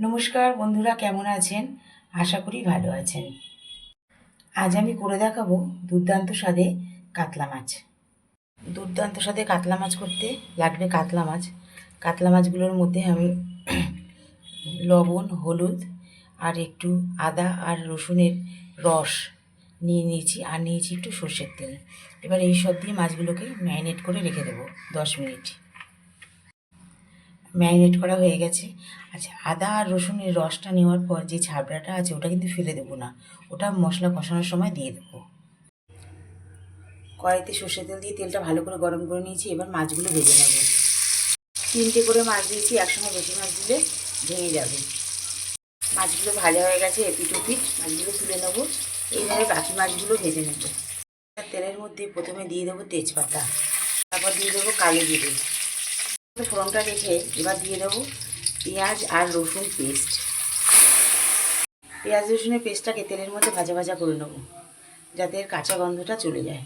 নমস্কার বন্ধুরা, কেমন আছেন? আশা করি ভালো আছেন। আজ আমি করে দেখাবো দুর্দান্ত স্বাদে কাতলা মাছ। দুর্দান্ত স্বাদে কাতলা মাছ করতে লাগবে কাতলা মাছ। কাতলা মাছগুলোর মধ্যে আমি লবণ, হলুদ আর একটু আদা আর রসুনের রস নিয়ে নিয়েছি, আর নিয়েছি একটু সর্ষের তেল। এবার এই সব দিয়ে মাছগুলোকে ম্যারিনেট করে রেখে দেবো 10 মিনিট। ম্যারিনেট করা হয়ে গেছে। আচ্ছা, আদা আর রসুনের রসটা নেওয়ার পর যে ছাবড়াটা আছে ওটা কিন্তু ফেলে দেবো না, ওটা মশলা কষানোর সময় দিয়ে দেবো। কড়াইতে সর্ষের তেল দিয়ে তেলটা ভালো করে গরম করে নিয়েছি। এবার মাছগুলো ভেজে নেব। 3টে করে মাছ দিয়েছি, একসঙ্গে বেশি মাছ দিলে ভেঙে যাবে। মাছগুলো ভাজা হয়ে গেছে, এপিট ওপিট মাছগুলো তুলে নেবো। এইভাবে বাকি মাছগুলো ভেজে নেব। তেলের মধ্যে প্রথমে দিয়ে দেবো তেজপাতা, তারপর দিয়ে দেবো কালো জিরে। ফোড়নটা রেখে এবার দিয়ে দেবো পেঁয়াজ আর রসুন পেস্ট। পেঁয়াজ রসুনের পেস্টটাকে তেলের মধ্যে ভাজা ভাজা করে নেবো, যাতে এর কাঁচা গন্ধটা চলে যায়।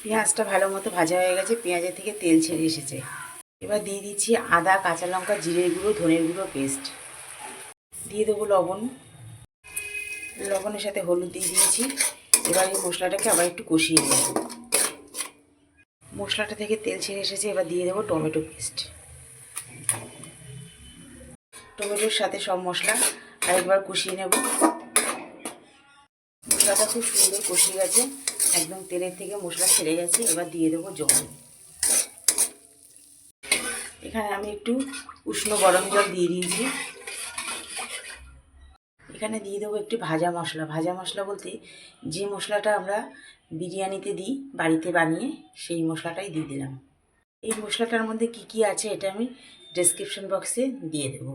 পেঁয়াজটা ভালো মতো ভাজা হয়ে গেছে, পেঁয়াজের থেকে তেল ছেড়ে এসেছে। এবার দিয়ে দিচ্ছি আদা, কাঁচা লঙ্কা, জিরের গুঁড়ো, ধনের গুঁড়ো পেস্ট। দিয়ে দেবো লবণ, লবণের সাথে হলুদ দিয়ে দিয়েছি। এবার এই মশলাটাকে আবার একটু কষিয়ে নেব। মশলাটা থেকে তেল ছেড়ে এসেছে, এবার দিয়ে দেবো টমেটো পেস্ট। টমেটোর সাথে সব মশলা আরেকবার কষিয়ে নেব। মশলাটা খুব সুন্দর কষিয়ে গেছে, একদম তেলের থেকে মশলা ছেড়ে গেছে। এবার দিয়ে দেবো জল। এখানে আমি একটু উষ্ণ গরম জল দিয়ে দিয়েছি। এখানে দিয়ে দেবো একটু ভাজা মশলা। ভাজা মশলা বলতে যে মশলাটা আমরা বিরিয়ানিতে দিই বাড়িতে বানিয়ে, সেই মশলাটাই দিয়ে দিলাম। এই মশলাটার মধ্যে কি কি আছে এটা আমি ডেসক্রিপশন বক্সে দিয়ে দেবো।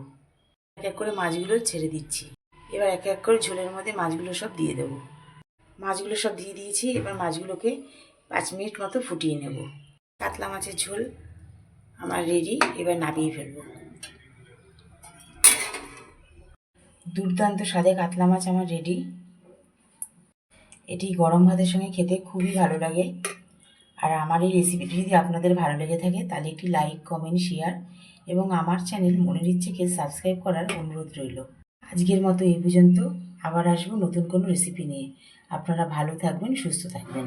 এক এক করে মাছগুলো ছেড়ে দিচ্ছি। এবার এক এক করে ঝোলের মধ্যে মাছগুলো সব দিয়ে দেবো। মাছগুলো সব দিয়ে দিয়েছি। এবার মাছগুলোকে 5 মিনিট মতো ফুটিয়ে নেব। কাতলা মাছের ঝোল আমার রেডি। এবার নামিয়ে ফেলবো। দুর্দান্ত স্বাদে কাতলা মাছ আমার রেডি। এটি গরম ভাতের সঙ্গে খেতে খুবই ভালো লাগে। আর আমার এই রেসিপিটি যদি আপনাদের ভালো লেগে থাকে তাহলে একটি লাইক, কমেন্ট, শেয়ার এবং আমার চ্যানেল মনের ইচ্ছেকে সাবস্ক্রাইব করার অনুরোধ রইল। আজকের মতো এই পর্যন্ত। আবার আসবো নতুন কোনো রেসিপি নিয়ে। আপনারা ভালো থাকবেন, সুস্থ থাকবেন।